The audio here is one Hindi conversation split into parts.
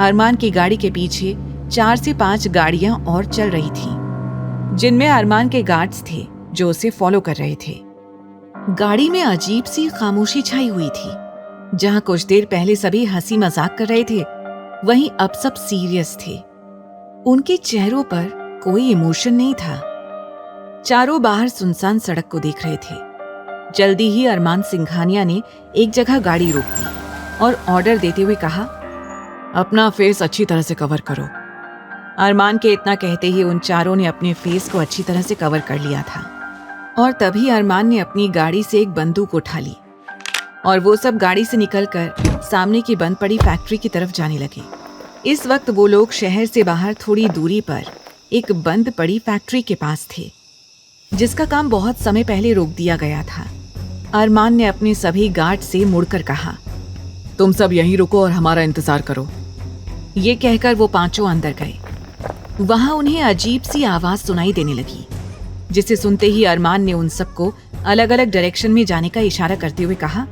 अरमान की गाड़ी के पीछे 4 से 5 गाड़ियां और चल रही थीं, जिनमें अरमान के गार्ड्स थे जो उसे फॉलो कर रहे थे। गाड़ी में अजीब सी खामोशी छाई हुई थी। जहां कुछ देर पहले सभी हंसी मजाक कर रहे थे, वहीं अब सब सीरियस थे। उनके चेहरों पर कोई इमोशन नहीं था। चारों बाहर सुनसान सड़क को देख रहे थे। जल्दी ही अरमान सिंघानिया ने एक जगह गाड़ी रोक दी और ऑर्डर देते हुए कहा, अपना फेस अच्छी तरह से कवर करो। अरमान के इतना कहते ही उन चारों ने अपने फेस को अच्छी तरह से कवर कर लिया था और तभी अरमान ने अपनी गाड़ी से एक बंदूक उठा ली और वो सब गाड़ी से निकलकर सामने की बंद पड़ी फैक्ट्री की तरफ जाने लगे। इस वक्त वो लोग शहर से बाहर थोड़ी दूरी पर एक बंद पड़ी फैक्ट्री के पास थे, जिसका काम बहुत समय पहले रोक दिया गया था। अरमान ने अपने सभी गार्ड से मुड़कर कहा, तुम सब यहीं रुको और हमारा इंतजार करो। ये कहकर वो पांचों अंदर गए। वहां उन्हें अजीब सी आवाज सुनाई देने लगी, जिसे सुनते ही अरमान ने उन सबको अलग अलग डायरेक्शन में जाने का इशारा करते हुए कहा,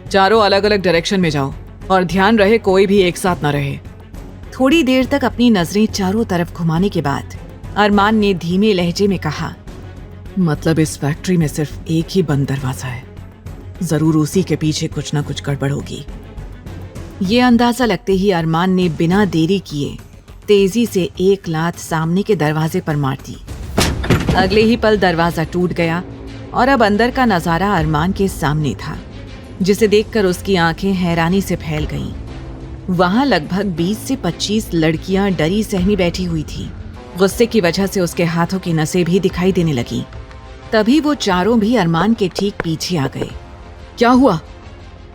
चारों अलग अलग डायरेक्शन में जाओ और ध्यान रहे कोई भी एक साथ न रहे। थोड़ी देर तक अपनी नजरें चारों तरफ घुमाने के बाद अरमान ने धीमे लहजे में कहा, मतलब इस फैक्ट्री में सिर्फ एक ही बंद दरवाजा है, जरूर उसी के पीछे कुछ ना कुछ गड़बड़ होगी। ये अंदाजा लगते ही अरमान ने बिना देरी किए तेजी से एक लात सामने के दरवाजे पर मार दी। अगले ही पल दरवाजा टूट गया और अब अंदर का नजारा अरमान के सामने था, जिसे देखकर उसकी आंखें हैरानी से फैल गईं। वहां लगभग 20 से 25 लड़कियां डरी सहमी बैठी हुई थी। गुस्से की वजह से उसके हाथों की नसें भी दिखाई देने लगीं। तभी वो चारों भी अरमान के ठीक पीछे आ गए। क्या हुआ?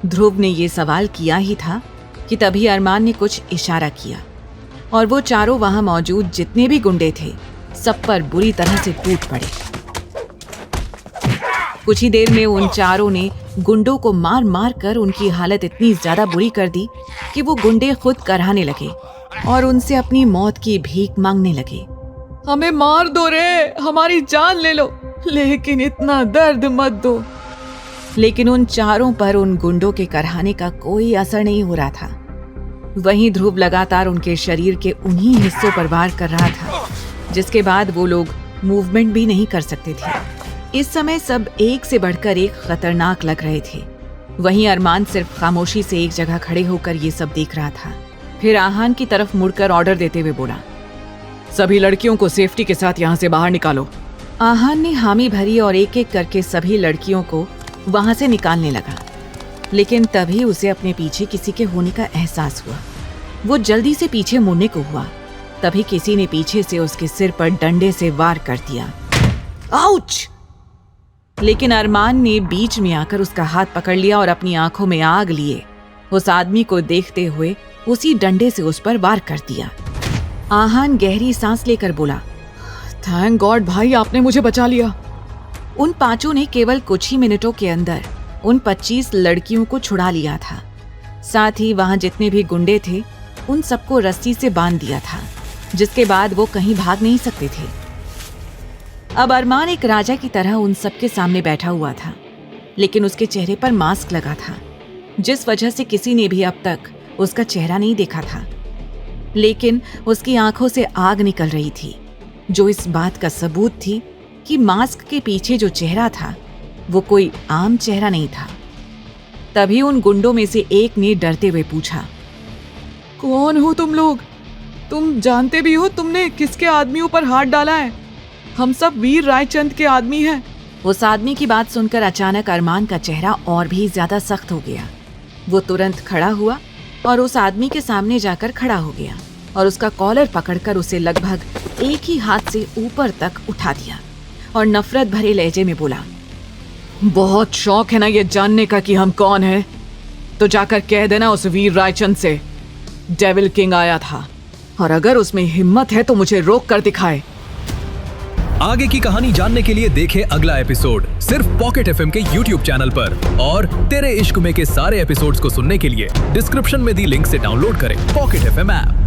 ध्रुव ने ये सवाल किया ही था कि तभी अरमान ने कुछ इशारा किया और वो चारों वहां मौजूद जितने भी गुंडे थे सब पर बुरी तरह से टूट पड़े। कुछ ही देर में उन चारों ने गुंडों को मार मार कर उनकी हालत इतनी ज्यादा बुरी कर दी कि वो गुंडे खुद कराहने लगे और उनसे अपनी मौत की भीख मांगने लगे। हमें मार दो रे, हमारी जान ले लो, लेकिन इतना दर्द मत दो। लेकिन उन चारों पर उन गुंडों के कराहने का कोई असर नहीं हो रहा था। वहीं ध्रुव लगातार उनके शरीर के उन्हीं हिस्सों पर वार कर रहा था, जिसके बाद वो लोग मूवमेंट भी नहीं कर सकते थे। इस समय सब एक से बढ़कर एक खतरनाक लग रहे थे। वहीं अरमान सिर्फ खामोशी से एक जगह खड़े होकर ये सब देख रहा था। फिर आहान की तरफ मुड़कर ऑर्डर देते हुए बोला, सभी लड़कियों को सेफ्टी के साथ यहाँ से बाहर निकालो। आहान ने हामी भरी और एक एक करके सभी लड़कियों को वहां से निकालने लगा, लेकिन तभी उसे अपने पीछे किसी के होने का एहसास हुआ। वो जल्दी से पीछे मुड़ने को हुआ, तभी किसी ने पीछे से उसके सिर पर डंडे से वार कर दिया। आउच! लेकिन अरमान ने बीच में आकर उसका हाथ पकड़ लिया और अपनी आंखों में आग लिए उस आदमी को देखते हुए उसी डंडे से उस पर वार कर दिया। आहान गहरी सांस लेकर बोला, थैंक गॉड भाई, आपने मुझे बचा लिया। उन पांचों ने केवल कुछ ही मिनटों के अंदर उन 25 लड़कियों को छुड़ा लिया था। साथ ही वहां जितने भी गुंडे थे उन सबको रस्सी से बांध दिया था, जिसके बाद वो कहीं भाग नहीं सकते थे। अब अरमान एक राजा की तरह उन सबके सामने बैठा हुआ था, लेकिन उसके चेहरे पर मास्क लगा था, जिस वजह से किसी ने भी अब तक उसका चेहरा नहीं देखा था। लेकिन उसकी आंखों से आग निकल रही थी, जो इस बात का सबूत थी कि मास्क के पीछे जो चेहरा था वो कोई आम चेहरा नहीं था। तभी उन गुंडों में से एक ने डरते हुए पूछा, कौन हो तुम लोग? तुम जानते भी हो तुमने किसके आदमियों पर हाथ डाला है? हम सब वीर रायचंद के आदमी हैं। उस आदमी की बात सुनकर अचानक अरमान का चेहरा और भी ज्यादा सख्त हो गया। वो तुरंत खड़ा हुआ और उस आदमी के सामने जाकर खड़ा हो गया और उसका कॉलर पकड़कर उसे लगभग एक ही हाथ से ऊपर तक उठा दिया और नफरत भरे लहजे में बोला, बहुत शौक है ना ये जानने का कि हम कौन हैं? तो जाकर कह देना उस वीर रायचंद से डेविल किंग आया था, और अगर उसमें हिम्मत है तो मुझे रोक कर दिखाए। आगे की कहानी जानने के लिए देखें अगला एपिसोड सिर्फ पॉकेट एफएम के YouTube चैनल पर, और तेरे इश्क में के सारे एपिसोड्स को सुनने के लिए डिस्क्रिप्शन में दी लिंक से डाउनलोड करें पॉकेट एफएम ऐप।